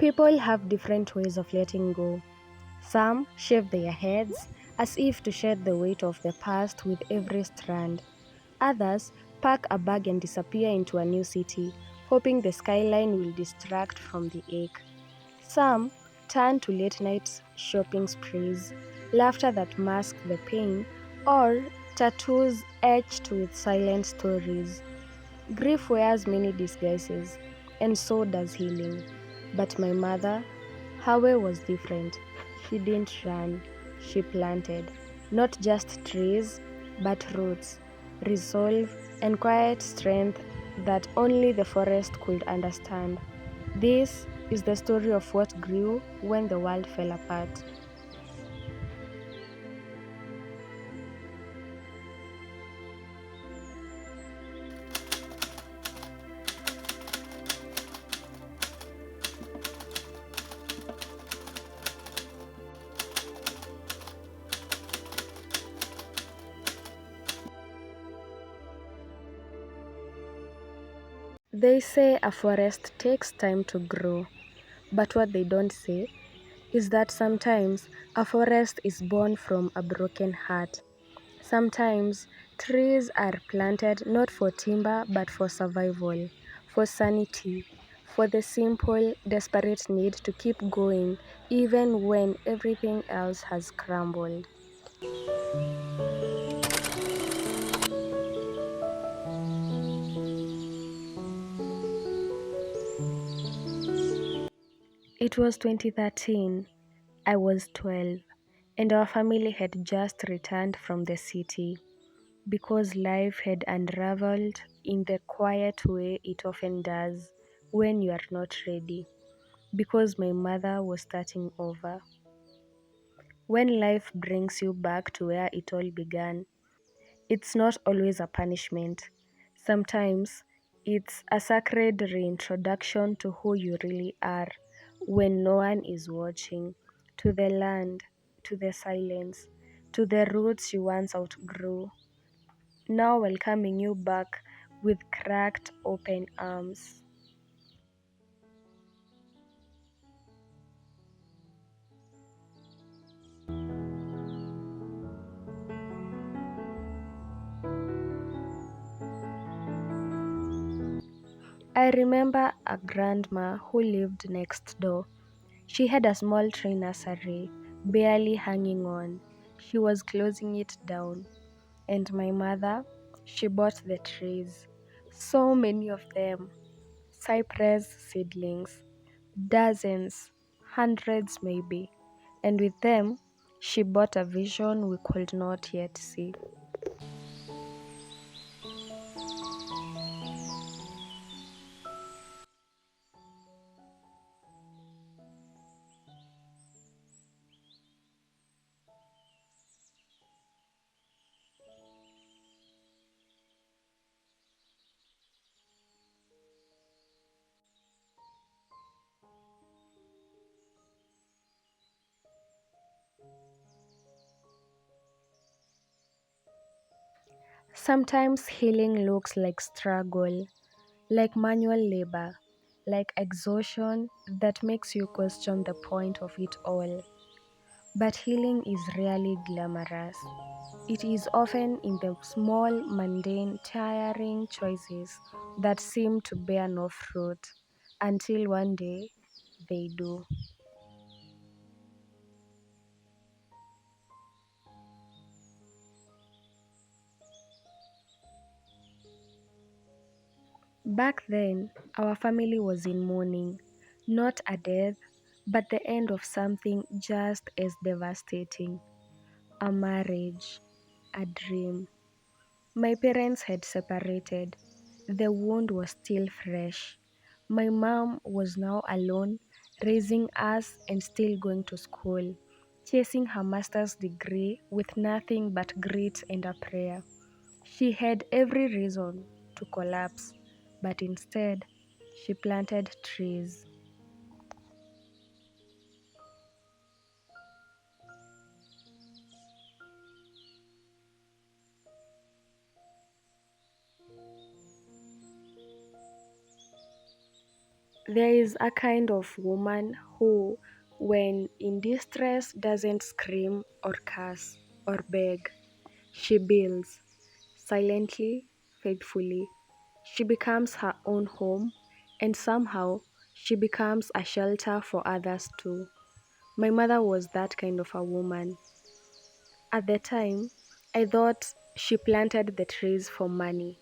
People have different ways of letting go. Some shave their heads as if to shed the weight of the past with every strand. Others pack a bag and disappear into a new city, hoping the skyline will distract from the ache. Some turn to late night shopping sprees, laughter that masks the pain, or tattoos etched with silent stories. Grief wears many disguises, and so does healing. But my mother, her way was different. She didn't run, she planted. Not just trees, but roots, resolve, and quiet strength that only the forest could understand. This is the story of what grew when the world fell apart. They say a forest takes time to grow, but what they don't say is that sometimes a forest is born from a broken heart. Sometimes trees are planted not for timber but for survival, for sanity, for the simple, desperate need to keep going even when everything else has crumbled. It was 2013. I was 12, and our family had just returned from the city because life had unraveled in the quiet way it often does when you are not ready. Because my mother was starting over. When life brings you back to where it all began, it's not always a punishment. Sometimes it's a sacred reintroduction to who you really are when no one is watching, to the land, to the silence, to the roots you once outgrew, now welcoming you back with cracked open arms. I remember a grandma who lived next door. She had a small tree nursery, barely hanging on. She was closing it down. And my mother, she bought the trees. So many of them. Cypress seedlings. Dozens, hundreds maybe. And with them, she bought a vision we could not yet see. Sometimes healing looks like struggle, like manual labor, like exhaustion that makes you question the point of it all. But healing is rarely glamorous. It is often in the small, mundane, tiring choices that seem to bear no fruit until one day they do. Back then, our family was in mourning, not a death, but the end of something just as devastating, a marriage, a dream. My parents had separated. The wound was still fresh. My mom was now alone, raising us and still going to school, chasing her master's degree with nothing but grit and a prayer. She had every reason to collapse, but instead, she planted trees. There is a kind of woman who, when in distress, doesn't scream or curse or beg. She builds, silently, faithfully. She becomes her own home, and somehow she becomes a shelter for others too. My mother was that kind of a woman. At the time, I thought she planted the trees for money.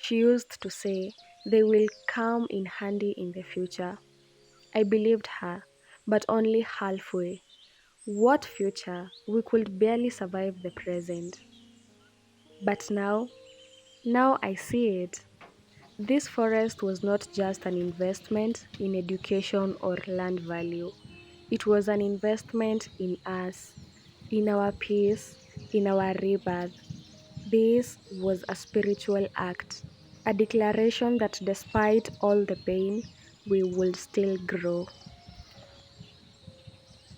She used to say they will come in handy in the future. I believed her, but only halfway. What future? We could barely survive the present. But now I see it. This forest was not just an investment in education or land value. It was an investment in us, in our peace, in our rebirth. This was a spiritual act, a declaration that despite all the pain, we would still grow.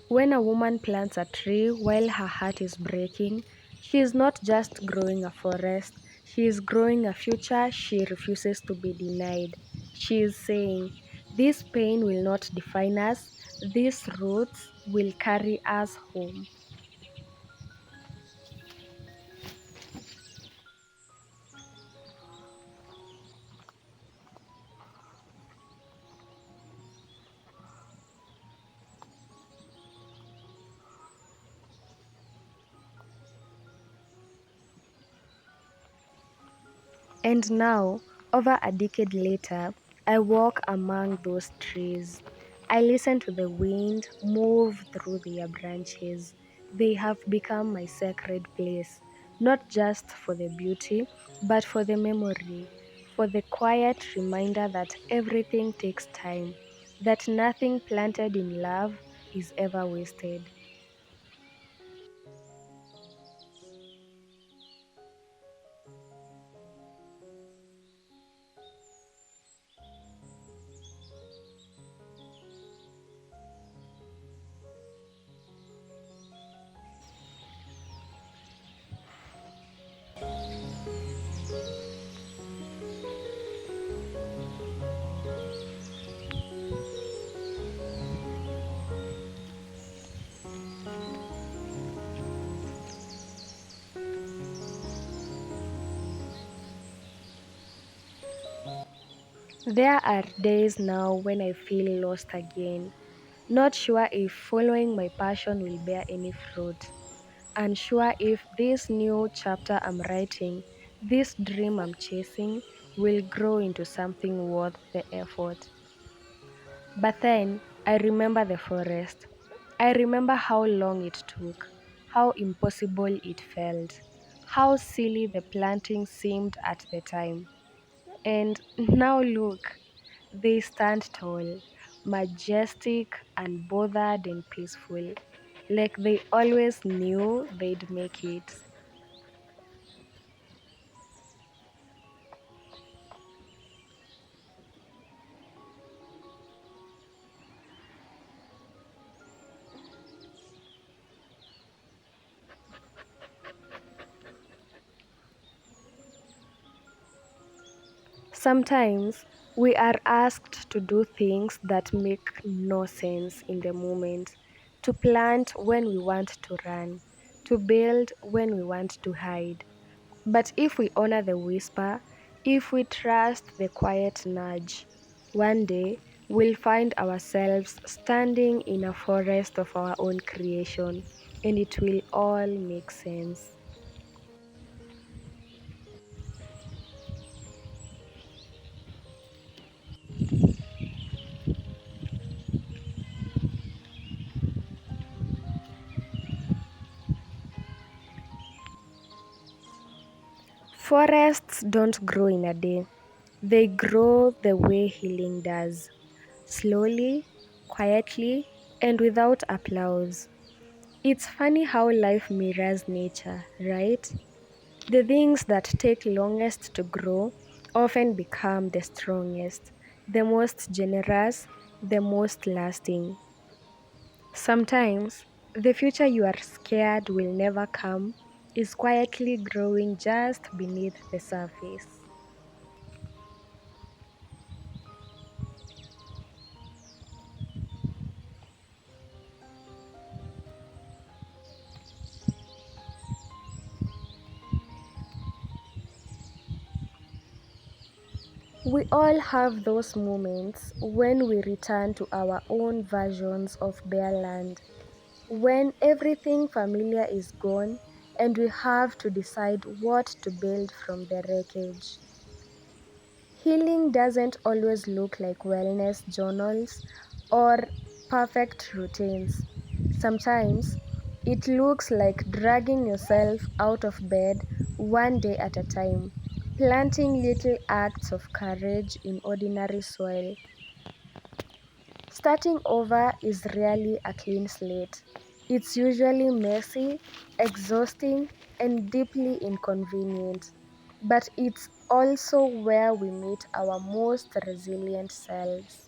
When a woman plants a tree while her heart is breaking, she is not just growing a forest, she is growing a future she refuses to be denied. She is saying, this pain will not define us, these roots will carry us home. And now, over a decade later, I walk among those trees. I listen to the wind move through their branches. They have become my sacred place, not just for the beauty, but for the memory, for the quiet reminder that everything takes time, that nothing planted in love is ever wasted. There are days now when I feel lost again, not sure if following my passion will bear any fruit, unsure if this new chapter I'm writing, this dream I'm chasing, will grow into something worth the effort. But then I remember the forest. I remember how long it took, how impossible it felt, how silly the planting seemed at the time. And now look, they stand tall, majestic, unbothered, and peaceful, like they always knew they'd make it. Sometimes we are asked to do things that make no sense in the moment, to plant when we want to run, to build when we want to hide. But if we honor the whisper, if we trust the quiet nudge, one day we'll find ourselves standing in a forest of our own creation, and it will all make sense. Forests don't grow in a day. They grow the way healing does, slowly, quietly, and without applause. It's funny how life mirrors nature, right? The things that take longest to grow often become the strongest, the most generous, the most lasting. Sometimes, the future you are scared will never come is quietly growing just beneath the surface. We all have those moments when we return to our own versions of bare land, when everything familiar is gone and we have to decide what to build from the wreckage. Healing doesn't always look like wellness journals or perfect routines. Sometimes it looks like dragging yourself out of bed one day at a time, planting little acts of courage in ordinary soil. Starting over is rarely a clean slate. It's usually messy, exhausting, and deeply inconvenient. But it's also where we meet our most resilient selves.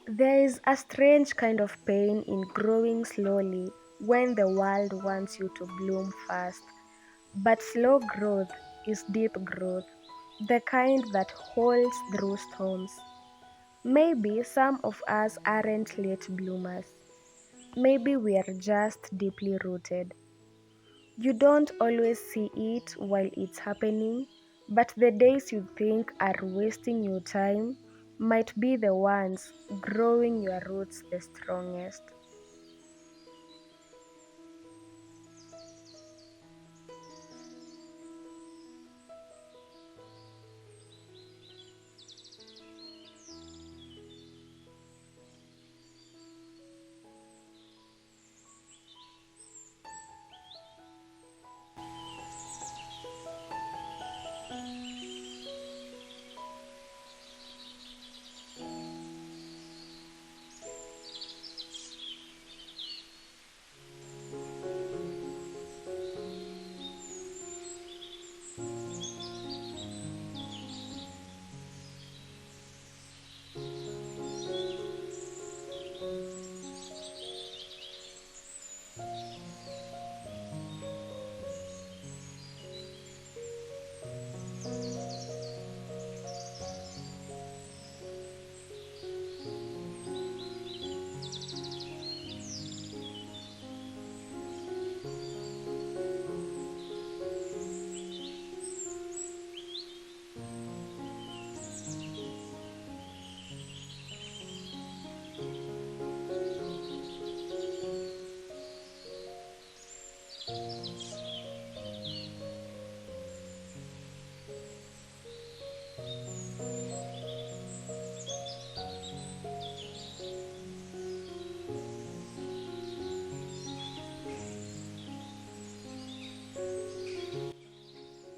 There is a strange kind of pain in growing slowly when the world wants you to bloom fast. But slow growth is deep growth, the kind that holds through storms. Maybe some of us aren't late bloomers. Maybe we are just deeply rooted. You don't always see it while it's happening, but the days you think are wasting your time might be the ones growing your roots the strongest.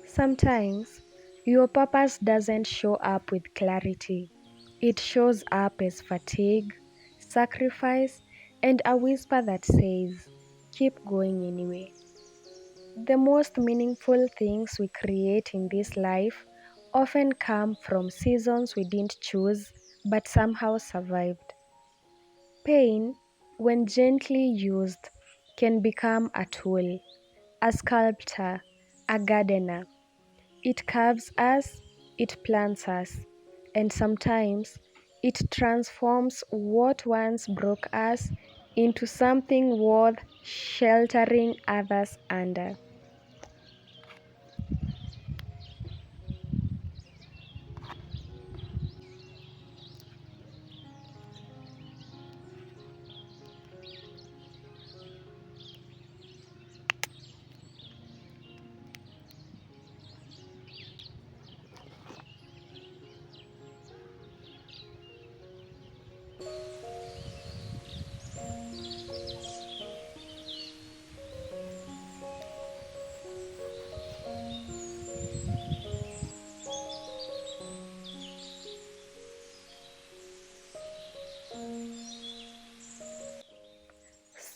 Sometimes, your purpose doesn't show up with clarity. It shows up as fatigue, sacrifice, and a whisper that says, keep going anyway. The most meaningful things we create in this life often come from seasons we didn't choose but somehow survived. Pain, when gently used, can become a tool, a sculptor, a gardener. It carves us, it plants us, and sometimes it transforms what once broke us into something worth sheltering others under.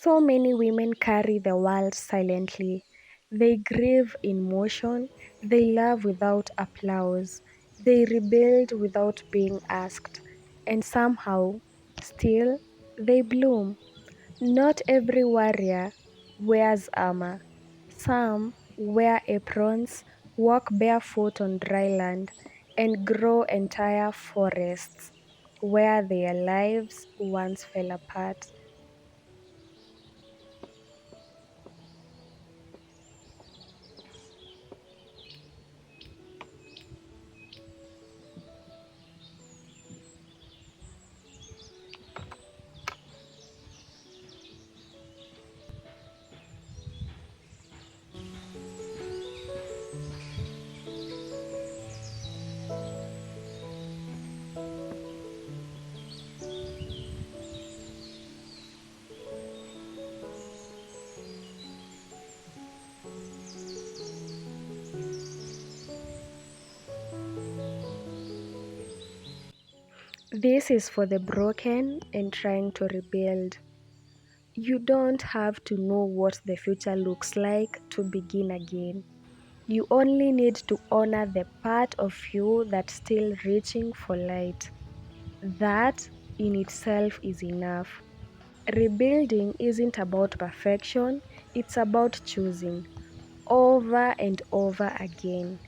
So many women carry the world silently. They grieve in motion, they love without applause, they rebuild without being asked, and somehow, still, they bloom. Not every warrior wears armor. Some wear aprons, walk barefoot on dry land, and grow entire forests where their lives once fell apart. This is for the broken and trying to rebuild. You don't have to know what the future looks like to begin again. You only need to honor the part of you that's still reaching for light. That in itself is enough. Rebuilding isn't about perfection, it's about choosing over and over again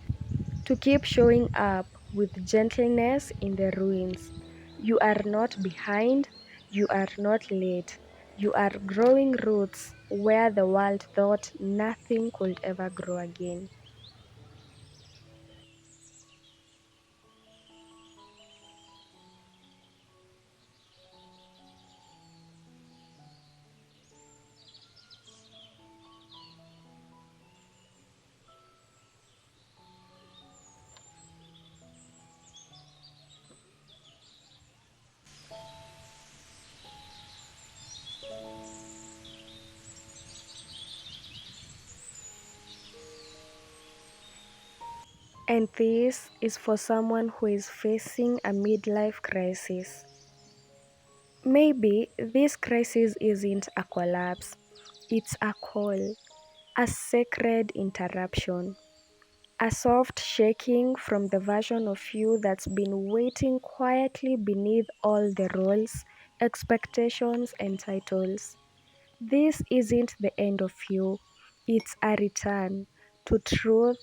to keep showing up with gentleness in the ruins. You are not behind, you are not late. You are growing roots where the world thought nothing could ever grow again. And this is for someone who is facing a midlife crisis. Maybe this crisis isn't a collapse, it's a call, a sacred interruption, a soft shaking from the version of you that's been waiting quietly beneath all the roles, expectations, and titles. This isn't the end of you, it's a return to truth,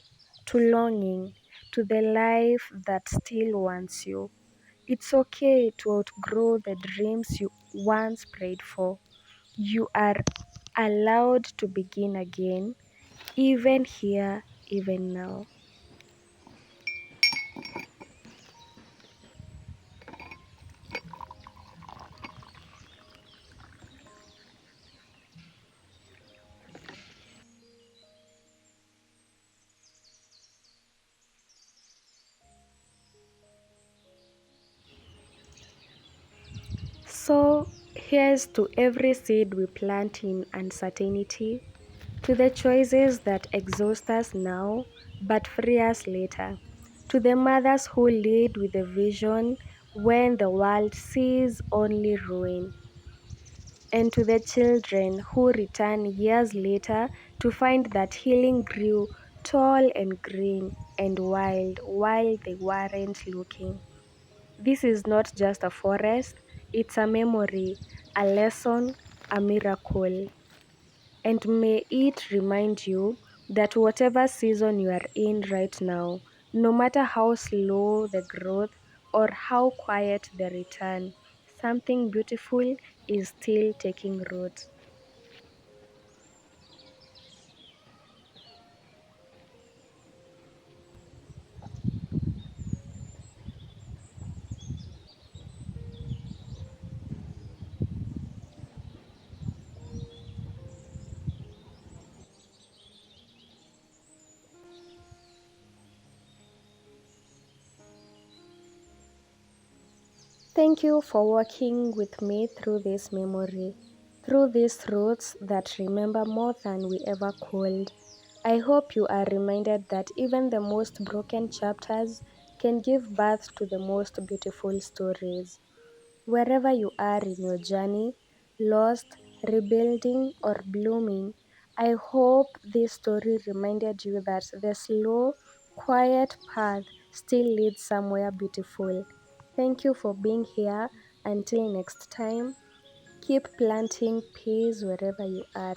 to longing, to the life that still wants you. It's okay to outgrow the dreams you once prayed for. You are allowed to begin again, even here, even now. So, here's to every seed we plant in uncertainty, to the choices that exhaust us now but free us later, to the mothers who lead with a vision when the world sees only ruin, and to the children who return years later to find that healing grew tall and green and wild while they weren't looking. This is not just a forest, it's a memory, a lesson, a miracle. And may it remind you that whatever season you are in right now, no matter how slow the growth or how quiet the return, something beautiful is still taking root. Thank you for walking with me through this memory, through these roots that remember more than we ever could. I hope you are reminded that even the most broken chapters can give birth to the most beautiful stories. Wherever you are in your journey, lost, rebuilding, or blooming. I hope this story reminded you that the slow, quiet path still leads somewhere beautiful. Thank you for being here. Until next time, keep planting peace wherever you are.